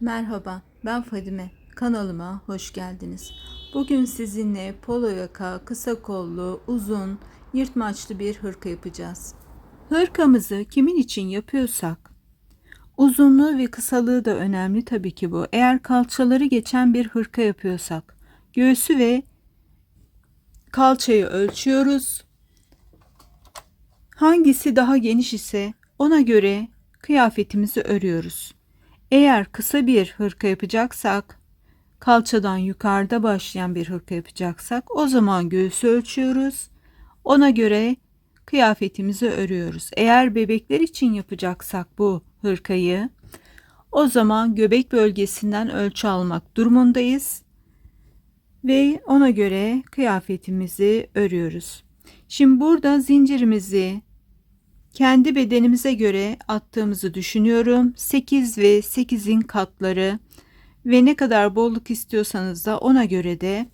Merhaba, ben Fadime. Kanalıma hoş geldiniz. Bugün sizinle polo yaka, kısa kollu, uzun, yırtmaçlı bir hırka yapacağız. Hırkamızı kimin için yapıyorsak, uzunluğu ve kısalığı da önemli tabii ki bu. Eğer kalçaları geçen bir hırka yapıyorsak, göğsü ve kalçayı ölçüyoruz. Hangisi daha geniş ise ona göre kıyafetimizi örüyoruz. Eğer kısa bir hırka yapacaksak, kalçadan yukarıda başlayan bir hırka yapacaksak o zaman göğsü ölçüyoruz. Ona göre kıyafetimizi örüyoruz. Eğer bebekler için yapacaksak bu hırkayı o zaman göbek bölgesinden ölçü almak durumundayız ve ona göre kıyafetimizi örüyoruz. Şimdi burada zincirimizi kendi bedenimize göre attığımızı düşünüyorum. 8 ve 8'in katları ve ne kadar bolluk istiyorsanız da ona göre de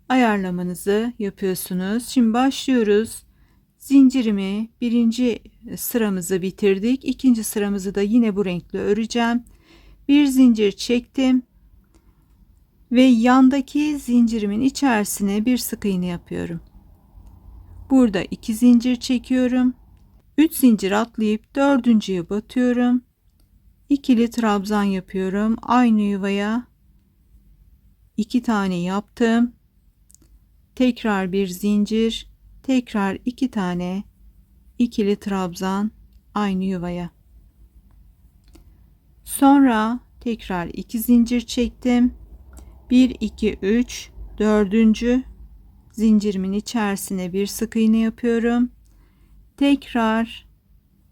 ayarlamanızı yapıyorsunuz. Şimdi başlıyoruz. Zincirimi birinci sıramızı bitirdik. İkinci sıramızı da yine bu renkle öreceğim. Bir zincir çektim ve yandaki zincirimin içerisine bir sık iğne yapıyorum. Burada 2 zincir çekiyorum. 3 zincir atlayıp dördüncüye batıyorum. İkili trabzan yapıyorum. Aynı yuvaya 2 tane yaptım. Tekrar bir zincir, tekrar 2 tane ikili trabzan aynı yuvaya. Sonra tekrar 2 zincir çektim. 1 2 3 dördüncü zincirimin içerisine bir sık iğne yapıyorum. Tekrar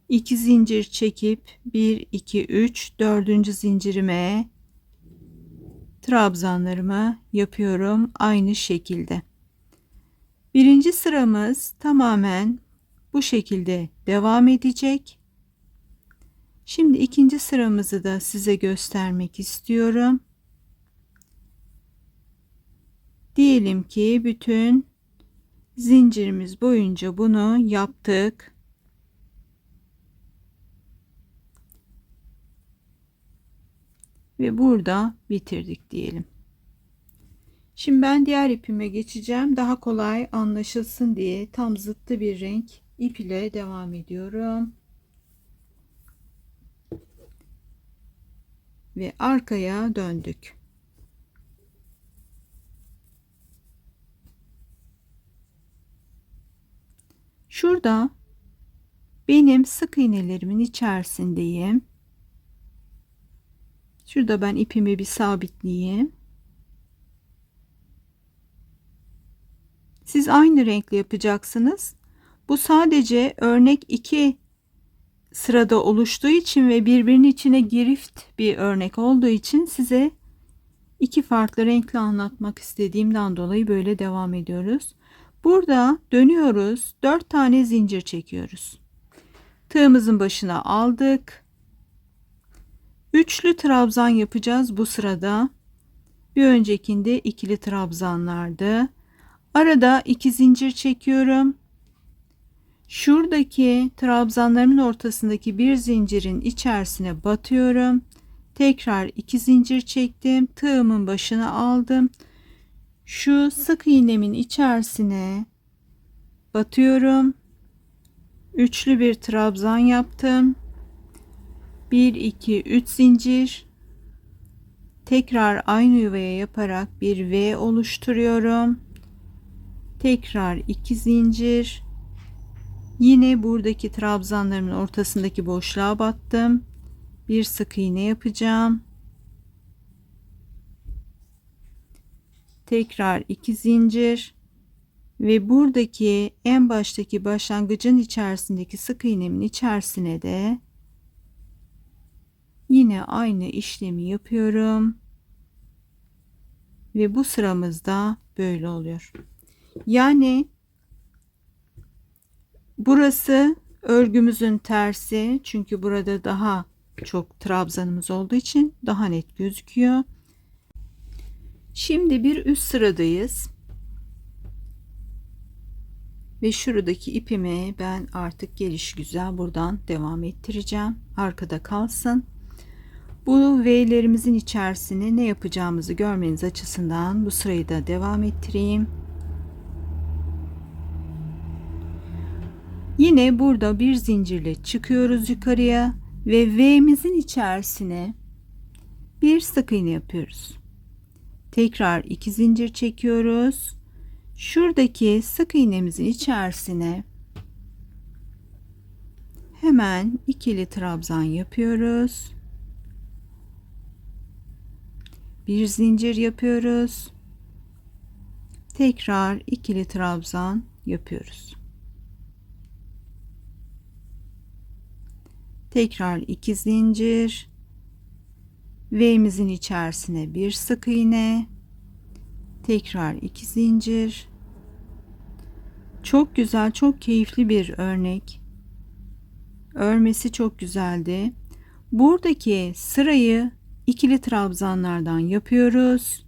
2 zincir çekip 1 2 3 dördüncü zincirime trabzanlarımı yapıyorum aynı şekilde. Birinci sıramız tamamen bu şekilde devam edecek. Şimdi ikinci sıramızı da size göstermek istiyorum. Diyelim ki bütün zincirimiz boyunca bunu yaptık. Ve burada bitirdik diyelim. Şimdi ben diğer ipime geçeceğim. Daha kolay anlaşılsın diye tam zıttı bir renk ip ile devam ediyorum. Ve arkaya döndük. Şurada benim sık iğnelerimin içerisindeyim. Şurada ben ipimi bir sabitleyeyim. Siz aynı renkle yapacaksınız. Bu sadece örnek 2 sırada oluştuğu için ve birbirinin içine girift bir örnek olduğu için size iki farklı renkle anlatmak istediğimden dolayı böyle devam ediyoruz. Burada dönüyoruz. 4 tane zincir çekiyoruz. Tığımızın başına aldık. Üçlü trabzan yapacağız bu sırada. Bir öncekinde ikili trabzanlardı. Arada 2 zincir çekiyorum. Şuradaki trabzanlarımın ortasındaki bir zincirin içerisine batıyorum. Tekrar 2 zincir çektim. Tığımın başına aldım. Şu sık iğnemin içerisine batıyorum. Üçlü bir trabzan yaptım. 1 2 3 zincir. Tekrar aynı yuvaya yaparak bir V oluşturuyorum. Tekrar 2 zincir. Yine buradaki trabzanlarımın ortasındaki boşluğa battım. Bir sık iğne yapacağım. Tekrar 2 zincir ve buradaki en baştaki başlangıcın içerisindeki sık iğnemin içerisine de yine aynı işlemi yapıyorum. Ve bu sıramızda böyle oluyor. Yani burası örgümüzün tersi, çünkü burada daha çok trabzanımız olduğu için daha net gözüküyor. Şimdi bir üst sıradayız. Ve şuradaki ipimi ben artık gelişigüzel buradan devam ettireceğim. Arkada kalsın. Bu V'lerimizin içerisine ne yapacağımızı görmeniz açısından bu sırayı da devam ettireyim. Yine burada bir zincirle çıkıyoruz yukarıya ve V'mizin içerisine bir sık iğne yapıyoruz. Tekrar 2 zincir çekiyoruz. Şuradaki sık iğnemizin içerisine hemen ikili trabzan yapıyoruz. Bir zincir yapıyoruz. Tekrar ikili trabzan yapıyoruz. Tekrar 2 zincir. V'mizin içerisine bir sık iğne. Tekrar 2 zincir. Çok güzel, çok keyifli bir örnek. Örmesi çok güzeldi. Buradaki sırayı ikili trabzanlardan yapıyoruz.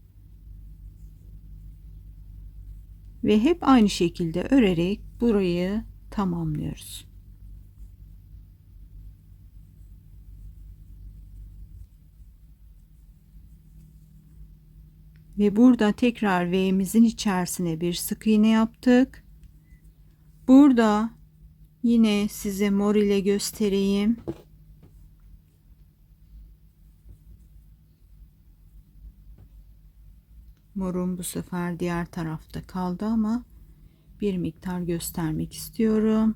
Ve hep aynı şekilde örerek burayı tamamlıyoruz. Ve burada tekrar V'mizin içerisine bir sık iğne yaptık. Burada yine size mor ile göstereyim. Morum bu sefer diğer tarafta kaldı ama bir miktar göstermek istiyorum.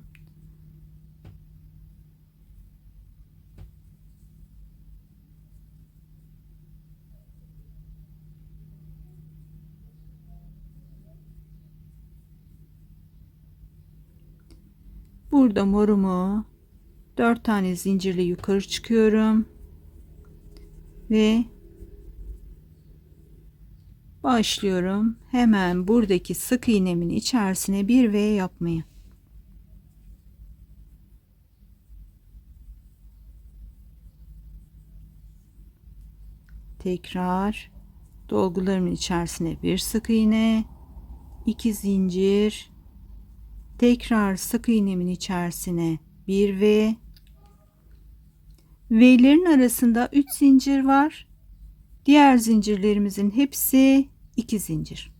Burada morumu 4 tane zincirle yukarı çıkıyorum ve başlıyorum hemen buradaki sık iğnemin içerisine bir V yapmaya. Tekrar dolgularımın içerisine bir sık iğne, 2 zincir, tekrar sık iğnemin içerisine bir V. V'lerin arasında 3 zincir var. Diğer zincirlerimizin hepsi 2 zincir.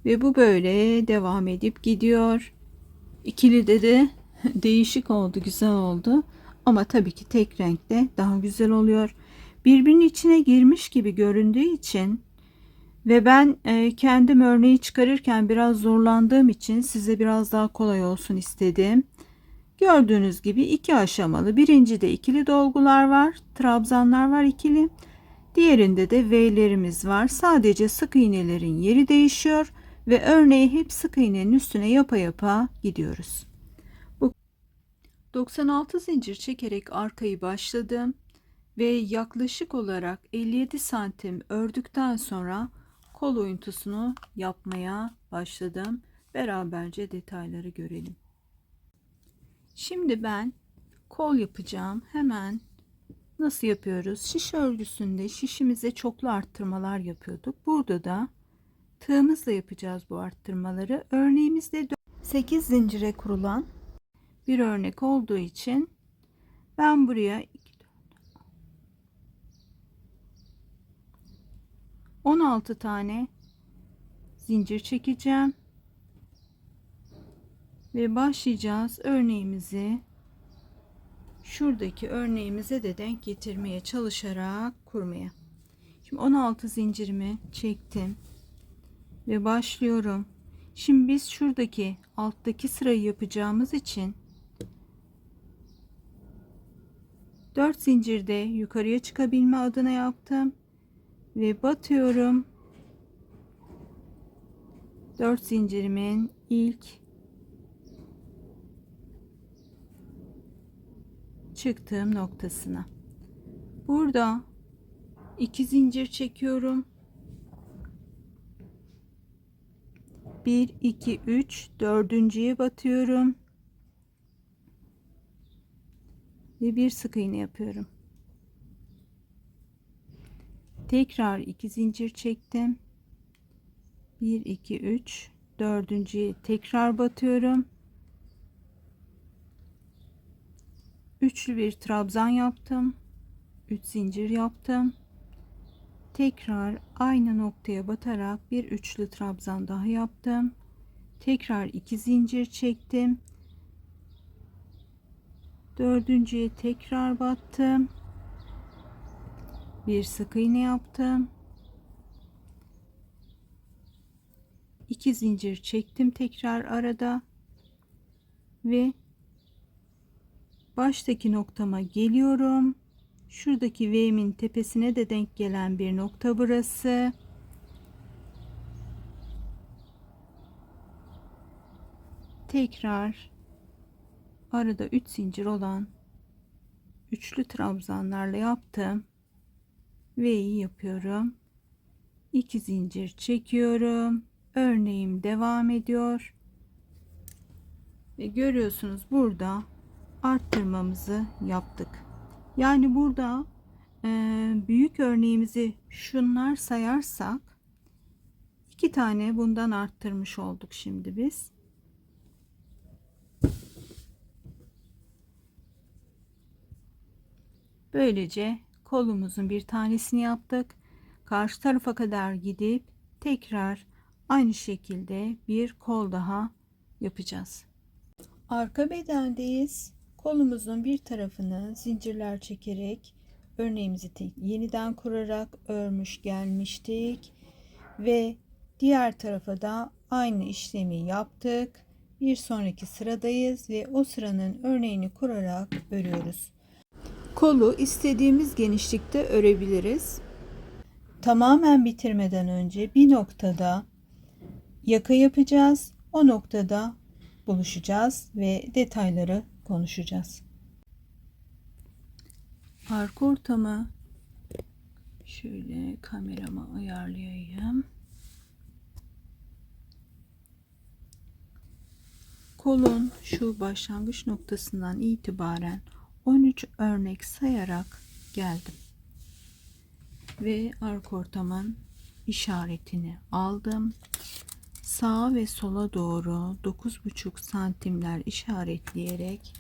Ve bu böyle devam edip gidiyor. İkilide de değişik oldu, güzel oldu. Ama tabii ki tek renkte daha güzel oluyor. Birbirinin içine girmiş gibi göründüğü için ve ben kendim örneği çıkarırken biraz zorlandığım için size biraz daha kolay olsun istedim. Gördüğünüz gibi iki aşamalı. Birincide ikili dolgular var, trabzanlar var ikili. Diğerinde de V'lerimiz var. Sadece sık iğnelerin yeri değişiyor ve örneği hep sık iğnenin üstüne yapa yapa gidiyoruz. Bu 96 zincir çekerek arkayı başladım ve yaklaşık olarak 57 santim ördükten sonra kol oyuntusunu yapmaya başladım. Beraberce detayları görelim. Şimdi ben kol yapacağım. Hemen nasıl yapıyoruz? Şiş örgüsünde şişimize çoklu arttırmalar yapıyorduk. Burada da tığımızla yapacağız bu arttırmaları. Örneğimizde 8 zincire kurulan bir örnek olduğu için ben buraya 16 tane zincir çekeceğim ve başlayacağız örneğimizi şuradaki örneğimize de denk getirmeye çalışarak kurmaya. Şimdi 16 zincirimi çektim ve başlıyorum. Şimdi biz şuradaki alttaki sırayı yapacağımız için 4 zincirde yukarıya çıkabilme adına yaptım ve batıyorum. 4 zincirimin ilk çıktığım noktasına. Burada 2 zincir çekiyorum. 1 2 3 dördüncüye batıyorum. Ve bir sık iğne yapıyorum. Tekrar 2 zincir çektim. 1 2 3 Dördüncüye tekrar batıyorum. Üçlü bir trabzan yaptım. 3 zincir yaptım. Tekrar aynı noktaya batarak bir üçlü trabzan daha yaptım. Tekrar 2 zincir çektim. Dördüncüye tekrar battım. Bir sık iğne yaptım. 2 zincir çektim tekrar arada ve baştaki noktama geliyorum. Şuradaki V'min tepesine de denk gelen bir nokta burası. Tekrar arada 3 zincir olan üçlü trabzanlarla yaptım. V'yi yapıyorum. 2 zincir çekiyorum. Örneğim devam ediyor. Ve görüyorsunuz burada arttırmamızı yaptık. Yani burada büyük örneğimizi şunlar sayarsak 2 tane bundan arttırmış olduk şimdi biz. Böylece kolumuzun bir tanesini yaptık. Karşı tarafa kadar gidip tekrar aynı şekilde bir kol daha yapacağız. Arka bedendeyiz. Kolumuzun bir tarafını zincirler çekerek örneğimizi yeniden kurarak örmüş gelmiştik ve diğer tarafa da aynı işlemi yaptık. Bir sonraki sıradayız ve o sıranın örneğini kurarak örüyoruz. Kolu istediğimiz genişlikte örebiliriz. Tamamen bitirmeden önce bir noktada yaka yapacağız. O noktada buluşacağız ve detayları konuşacağız. Arka ortamı şöyle kamerama ayarlayayım. Kolun şu başlangıç noktasından itibaren 13 örnek sayarak geldim. Ve arka ortamın işaretini aldım. Sağa ve sola doğru 9,5 santimler işaretleyerek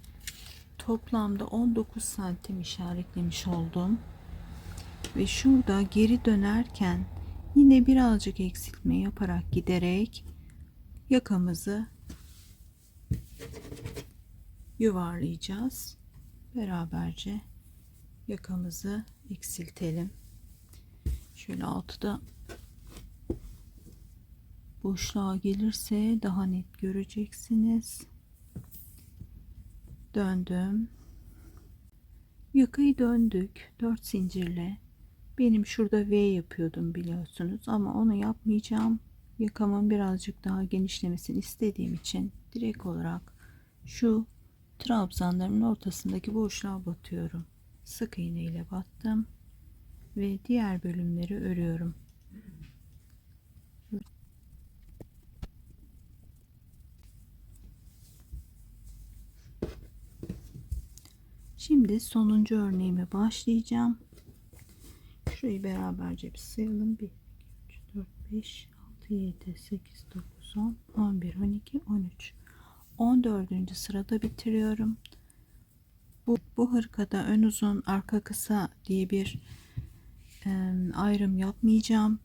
toplamda 19 santim işaretlemiş oldum. Ve şurada geri dönerken yine birazcık eksiltme yaparak giderek yakamızı yuvarlayacağız. Beraberce yakamızı eksiltelim. Şöyle altıda boşluğa gelirse daha net göreceksiniz. Döndüm. Yakayı döndük 4 zincirle. Benim şurada V yapıyordum biliyorsunuz ama onu yapmayacağım. Yakamın birazcık daha genişlemesini istediğim için direkt olarak şu trabzanların ortasındaki boşluğa batıyorum. Sık iğne ile battım ve diğer bölümleri örüyorum. Şimdi sonuncu örneğime başlayacağım. Şurayı beraberce bir sayalım. 1, 2, 3, 4, 5, 6, 7, 8, 9, 10, 11, 12, 13. 14. sırada bitiriyorum. Bu hırkada ön uzun arka kısa diye bir ayrım yapmayacağım.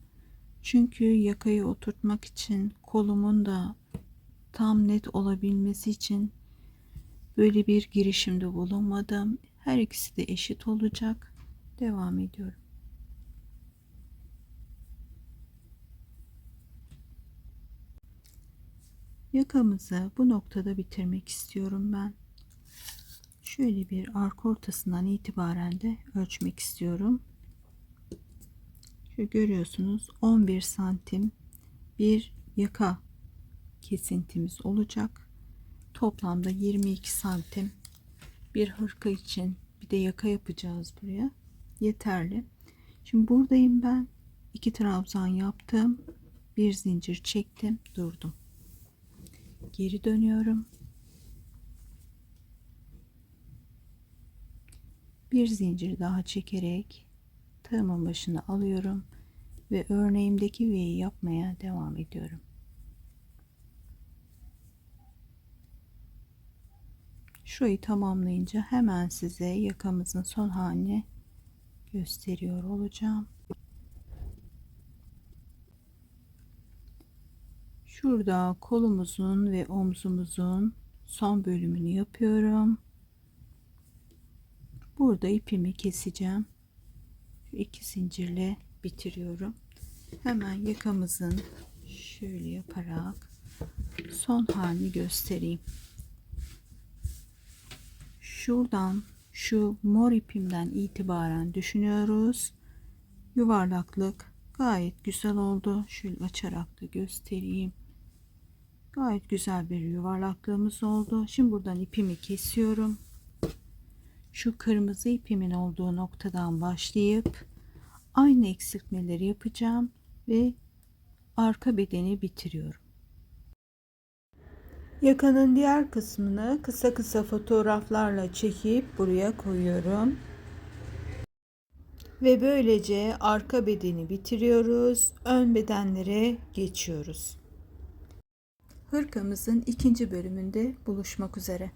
Çünkü yakayı oturtmak için kolumun da tam net olabilmesi için böyle bir girişimde bulunmadım. Her ikisi de eşit olacak. Devam ediyorum. Yakamızı bu noktada bitirmek istiyorum ben. Şöyle bir arka ortasından itibaren de ölçmek istiyorum. Şu görüyorsunuz 11 santim bir yaka kesintimiz olacak. Toplamda 22 santim bir hırka için bir de yaka yapacağız buraya. Yeterli. Şimdi buradayım ben. 2 trabzan yaptım. Bir zincir çektim. Durdum. Geri dönüyorum. Bir zincir daha çekerek tığımın başına alıyorum ve örneğimdeki V'yi yapmaya devam ediyorum. Şurayı tamamlayınca hemen size yakamızın son halini gösteriyor olacağım. Şurada kolumuzun ve omzumuzun son bölümünü yapıyorum. Burada ipimi keseceğim. Şu 2 zincirle bitiriyorum. Hemen yakamızın şöyle yaparak son halini göstereyim. Şuradan şu mor ipimden itibaren düşünüyoruz. Yuvarlaklık gayet güzel oldu. Şöyle açarak da göstereyim. Gayet güzel bir yuvarlaklığımız oldu. Şimdi buradan ipimi kesiyorum. Şu kırmızı ipimin olduğu noktadan başlayıp aynı eksiltmeleri yapacağım ve arka bedeni bitiriyorum. Yakanın diğer kısmını kısa kısa fotoğraflarla çekip buraya koyuyorum. Ve böylece arka bedeni bitiriyoruz. Ön bedenlere geçiyoruz. Hırkamızın ikinci bölümünde buluşmak üzere.